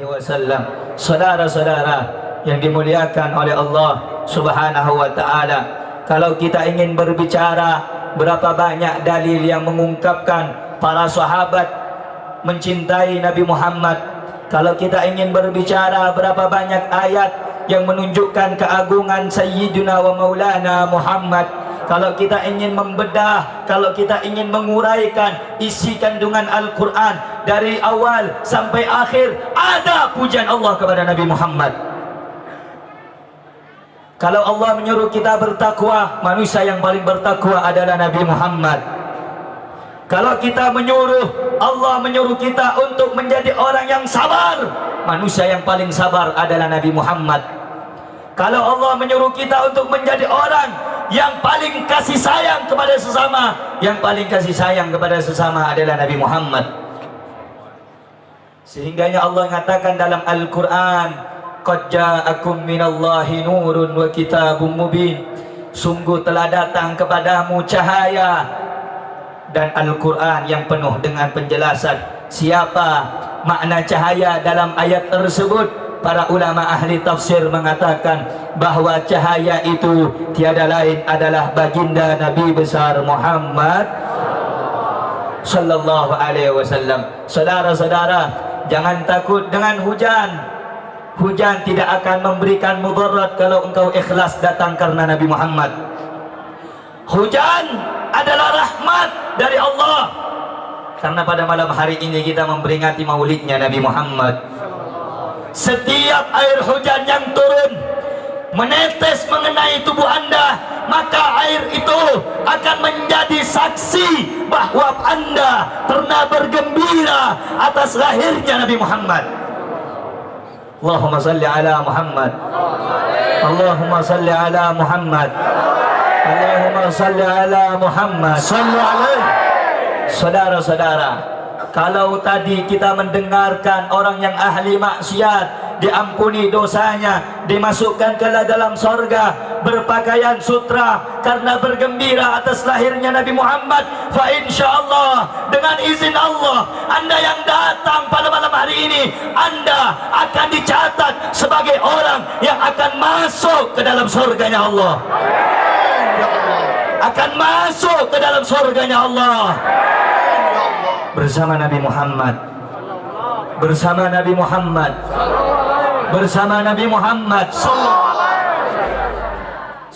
wasallam. Saudara-saudara yang dimuliakan oleh Allah Subhanahu wa taala, kalau kita ingin berbicara berapa banyak dalil yang mengungkapkan para sahabat mencintai Nabi Muhammad, kalau kita ingin berbicara berapa banyak ayat yang menunjukkan keagungan Sayyidina wa Maulana Muhammad, kalau kita ingin membedah, kalau kita ingin menguraikan isi kandungan Al-Quran dari awal sampai akhir, ada pujian Allah kepada Nabi Muhammad. Kalau Allah menyuruh kita bertakwa, manusia yang paling bertakwa adalah Nabi Muhammad. Kalau kita menyuruh, Allah menyuruh kita untuk menjadi orang yang sabar, manusia yang paling sabar adalah Nabi Muhammad. Kalau Allah menyuruh kita untuk menjadi orang yang paling kasih sayang kepada sesama, yang paling kasih sayang kepada sesama adalah Nabi Muhammad. Sehingganya Allah mengatakan dalam Al-Quran, qad ja'akum minallahi nurun wa kitabun mubin, sungguh telah datang kepadamu cahaya dan Al-Quran yang penuh dengan penjelasan. Siapa makna cahaya dalam ayat tersebut? Para ulama ahli tafsir mengatakan bahwa cahaya itu tiada lain adalah baginda Nabi besar Muhammad sallallahu alaihi wasallam. Saudara-saudara, jangan takut dengan hujan. Hujan tidak akan memberikan mudarat kalau engkau ikhlas datang karena Nabi Muhammad. Hujan adalah rahmat dari Allah, karena pada malam hari ini kita memperingati maulidnya Nabi Muhammad. Setiap air hujan yang turun menetes mengenai tubuh Anda, maka air itu akan menjadi saksi bahwa Anda pernah bergembira atas lahirnya Nabi Muhammad. Allahumma salli ala Muhammad, Allahumma salli ala Muhammad, Allahumma salli ala Muhammad, sallu alaihi. Saudara-saudara, kalau tadi kita mendengarkan orang yang ahli maksiat diampuni dosanya, dimasukkan ke dalam sorga, berpakaian sutra karena bergembira atas lahirnya Nabi Muhammad, fa insyaallah dengan izin Allah, Anda yang datang pada malam hari ini, Anda akan dicatat sebagai orang yang akan masuk ke dalam surganya Allah, akan masuk ke dalam surganya Allah bersama Nabi Muhammad, bersama Nabi Muhammad, bersama Nabi Muhammad.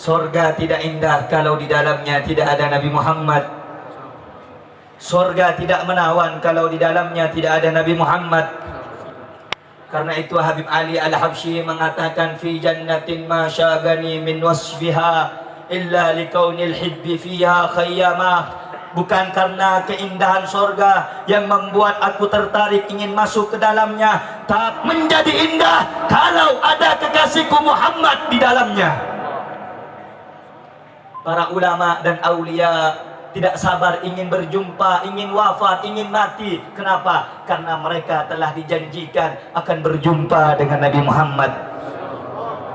Surga tidak indah kalau di dalamnya tidak ada Nabi Muhammad. Surga tidak menawan kalau di dalamnya tidak ada Nabi Muhammad. Karena itu Habib Ali Al-Habsyi mengatakan, fi jannatin ma syagani min wasfiha illa likaunil hibbi fiha khayyamah. Bukan karena keindahan sorga yang membuat aku tertarik ingin masuk ke dalamnya, tapi menjadi indah kalau ada kekasihku Muhammad di dalamnya. Para ulama dan aulia tidak sabar ingin berjumpa, ingin wafat, ingin mati. Kenapa? Karena mereka telah dijanjikan akan berjumpa dengan Nabi Muhammad.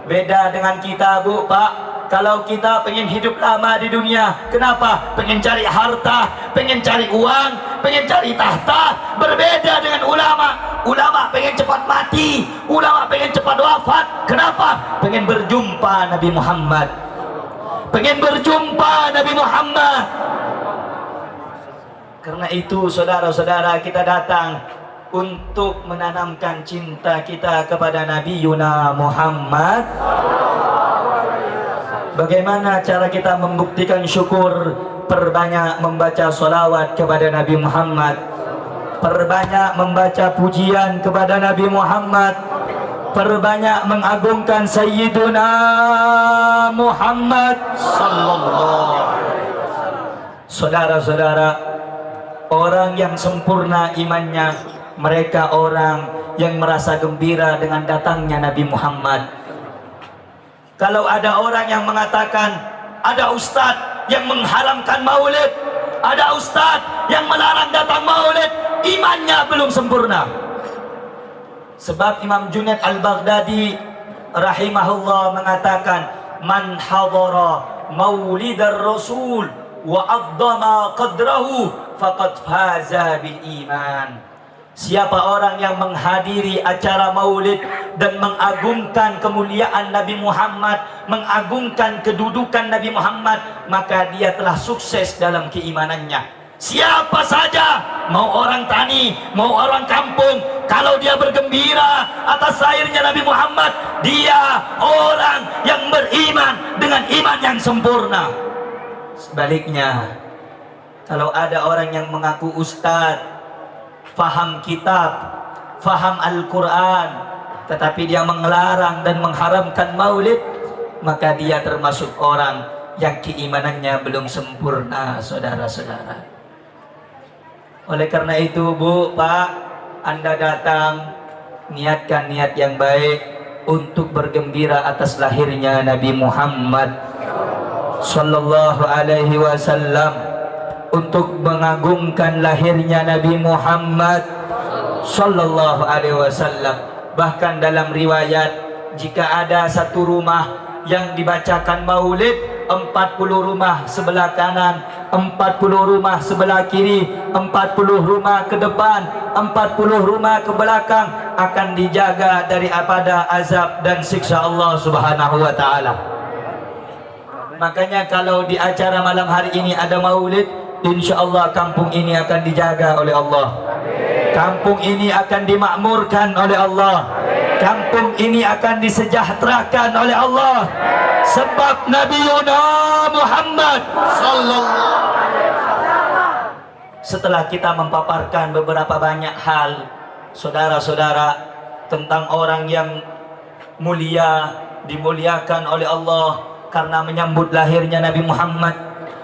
Beda dengan kita, Bu, Pak. Kalau kita pengen hidup lama di dunia, kenapa? Pengen cari harta, pengen cari uang, pengen cari tahta. Berbeda dengan ulama. Ulama pengen cepat mati, ulama pengen cepat wafat. Kenapa? Pengen berjumpa Nabi Muhammad, pengen berjumpa Nabi Muhammad. Karena itu saudara-saudara, kita datang untuk menanamkan cinta kita kepada Nabi Yuna Muhammad. Bagaimana cara kita membuktikan syukur? Perbanyak membaca sholawat kepada Nabi Muhammad, perbanyak membaca pujian kepada Nabi Muhammad, perbanyak mengagungkan Sayyiduna Muhammad sallallahu alaihi wasallam. Saudara-saudara, orang yang sempurna imannya, mereka orang yang merasa gembira dengan datangnya Nabi Muhammad. Kalau ada orang yang mengatakan ada ustadz yang mengharamkan maulid, ada ustadz yang melarang datang maulid, imannya belum sempurna. Sebab Imam Junaid Al-Baghdadi rahimahullah mengatakan, man hadara maulidar rasul wa addama qadrahu faqad faza bil iman. Siapa orang yang menghadiri acara maulid dan mengagungkan kemuliaan Nabi Muhammad, mengagungkan kedudukan Nabi Muhammad, maka dia telah sukses dalam keimanannya. Siapa saja, mau orang tani, mau orang kampung, kalau dia bergembira atas lahirnya Nabi Muhammad, dia orang yang beriman dengan iman yang sempurna. Sebaliknya, kalau ada orang yang mengaku ustadz, faham kitab, faham Al-Quran, tetapi dia melarang dan mengharamkan maulid, maka dia termasuk orang yang keimanannya belum sempurna, saudara-saudara. Oleh karena itu, Bu, Pak, Anda datang, niatkan niat yang baik untuk bergembira atas lahirnya Nabi Muhammad sallallahu alaihi wasallam, untuk mengagungkan lahirnya Nabi Muhammad sallallahu alaihi wasallam. Bahkan dalam riwayat, jika ada satu rumah yang dibacakan maulid, 40 rumah sebelah kanan, 40 rumah sebelah kiri, 40 rumah ke depan, 40 rumah ke belakang akan dijaga daripada azab dan siksa Allah Subhanahu wa taala. Makanya kalau di acara malam hari ini ada maulid, insyaallah kampung ini akan dijaga oleh Allah. Kampung ini akan dimakmurkan oleh Allah. Kampung ini akan disejahterakan oleh Allah. Sebab Nabi Muhammad sallallahu alaihi wasallam. Setelah kita memaparkan beberapa banyak hal, saudara-saudara, tentang orang yang mulia, dimuliakan oleh Allah karena menyambut lahirnya Nabi Muhammad,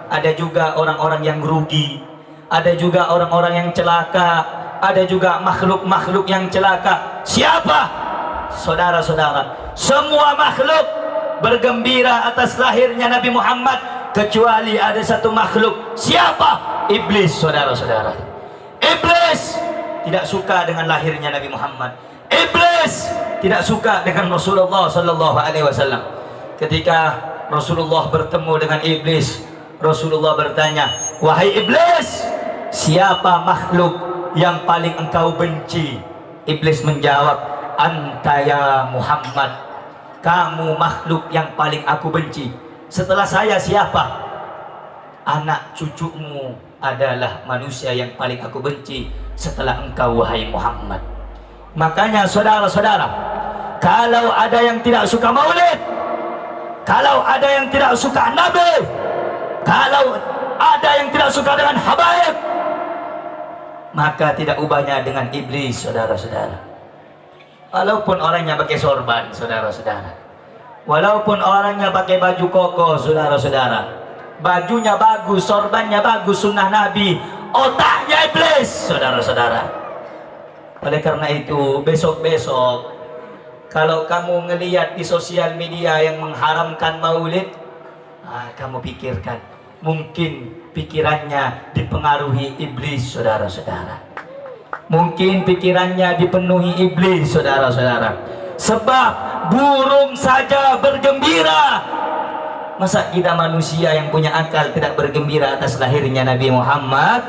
ada juga orang-orang yang rugi, ada juga orang-orang yang celaka, ada juga makhluk-makhluk yang celaka. Siapa? Saudara-saudara, semua makhluk bergembira atas lahirnya Nabi Muhammad, kecuali ada satu makhluk. Siapa? Iblis, saudara-saudara. Iblis tidak suka dengan lahirnya Nabi Muhammad. Iblis tidak suka dengan Rasulullah sallallahu alaihi wasallam. Ketika Rasulullah bertemu dengan iblis, Rasulullah bertanya, "Wahai iblis, siapa makhluk yang paling engkau benci?" Iblis menjawab, "Anta ya Muhammad, kamu makhluk yang paling aku benci. Setelah saya siapa? Anak cucumu adalah manusia yang paling aku benci setelah engkau, wahai Muhammad." Makanya saudara-saudara, kalau ada yang tidak suka maulid, kalau ada yang tidak suka Nabi, kalau ada yang tidak suka dengan habaib, maka tidak ubahnya dengan iblis, saudara-saudara. Walaupun orangnya pakai sorban, saudara-saudara, walaupun orangnya pakai baju koko, saudara-saudara, bajunya bagus, sorbannya bagus, sunnah Nabi, otaknya iblis, saudara-saudara. Oleh karena itu, besok-besok kalau kamu ngelihat di sosial media yang mengharamkan maulid, kamu pikirkan, mungkin pikirannya dipengaruhi iblis, saudara-saudara. Mungkin pikirannya dipenuhi iblis, saudara-saudara. Sebab burung saja bergembira, masa kita manusia yang punya akal tidak bergembira atas lahirnya Nabi Muhammad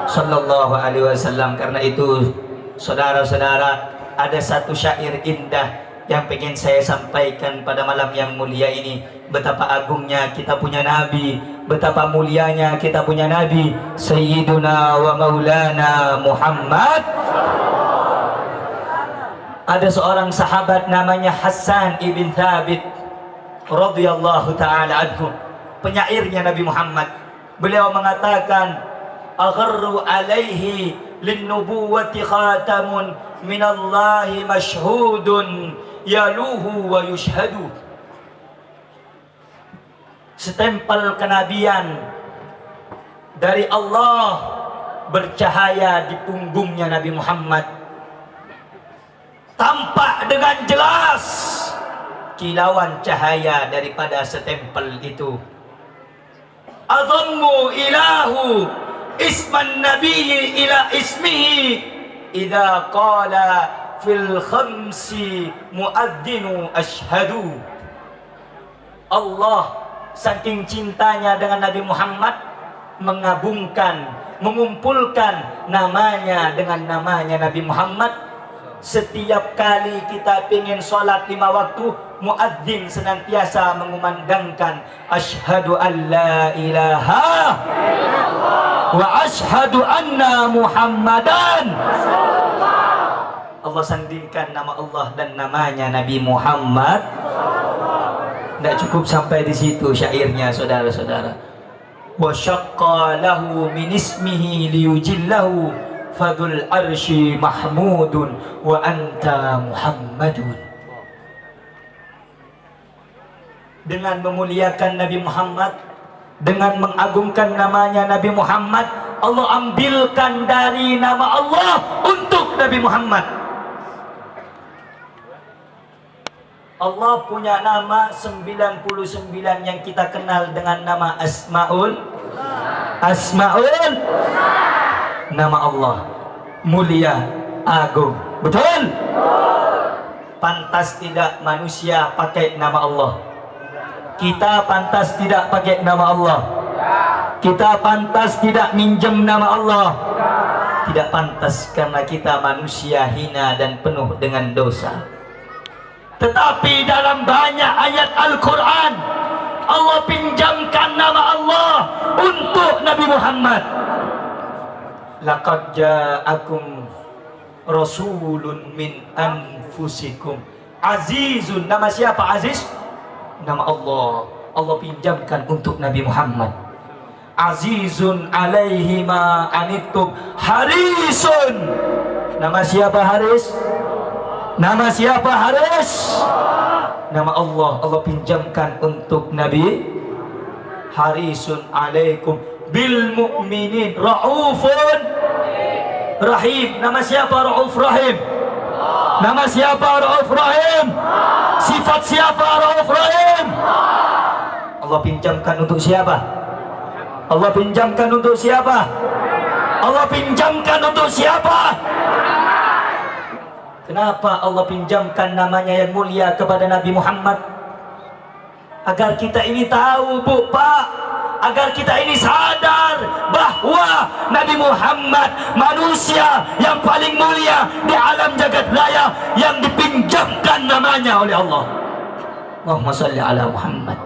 sallallahu alaihi wasallam. Karena itu, saudara-saudara, ada satu syair indah yang pengen saya sampaikan pada malam yang mulia ini. Betapa agungnya kita punya Nabi, betapa mulianya kita punya Nabi Sayyiduna wa Maulana Muhammad. Ada seorang sahabat namanya Hassan ibn Thabit radhiyallahu ta'ala anhu, penyairnya Nabi Muhammad. Beliau mengatakan, "Agharru alaihi linnubuwati khatamun minallahi mashhudun yaluhu wa yushhadu." Stempel kenabian dari Allah bercahaya di punggungnya Nabi Muhammad. Tampak dengan jelas kilauan cahaya daripada stempel itu. Adhammu ilahu isman nabiyyi ila ismihi idza qala fil khamsi muadzinu ashhadu. Allah saking cintanya dengan Nabi Muhammad, mengabungkan, mengumpulkan namanya dengan namanya Nabi Muhammad. Setiap kali kita ingin sholat 5 waktu, muadzin senantiasa mengumandangkan asyhadu an la ilaha wa asyhadu anna Muhammadan. Allah sandingkan nama Allah dan namanya Nabi Muhammad. Tidak cukup sampai di situ syairnya, saudara-saudara. Wa syaqqa lahu min ismihi liyujillahu fadul arsy mahmudun wa anta Muhammadun. Dengan memuliakan Nabi Muhammad, dengan mengagungkan namanya Nabi Muhammad, Allah ambilkan dari nama Allah untuk Nabi Muhammad. Allah punya nama 99 yang kita kenal dengan nama Asmaul. Nama Allah mulia, agung. Betul? Pantas tidak manusia pakai nama Allah? Kita pantas tidak pakai nama Allah? Kita pantas tidak minjem nama Allah? Tidak pantas, karena kita manusia hina dan penuh dengan dosa. Tetapi dalam banyak ayat Al-Quran, Allah pinjamkan nama Allah untuk Nabi Muhammad. Laqad ja'akum rasulun min anfusikum azizun. Nama siapa Aziz? Nama Allah. Allah pinjamkan untuk Nabi Muhammad. Azizun alaihi ma anittum harisun. Nama siapa Haris? Nama siapa Haris? Nama Allah. Allah pinjamkan untuk Nabi. Harisun alaikum bil mu'minin raufun rahim. Nama siapa Rauf Rahim? Nama siapa Rauf Rahim? Sifat siapa Rauf Rahim? Allah pinjamkan untuk siapa? Allah pinjamkan untuk siapa? Allah pinjamkan untuk siapa? Kenapa Allah pinjamkan namanya yang mulia kepada Nabi Muhammad? Agar kita ini tahu, Bu, Pak, agar kita ini sadar bahwa Nabi Muhammad manusia yang paling mulia di alam jagat raya, yang dipinjamkan namanya oleh Allah. Allahumma salli ala Muhammad.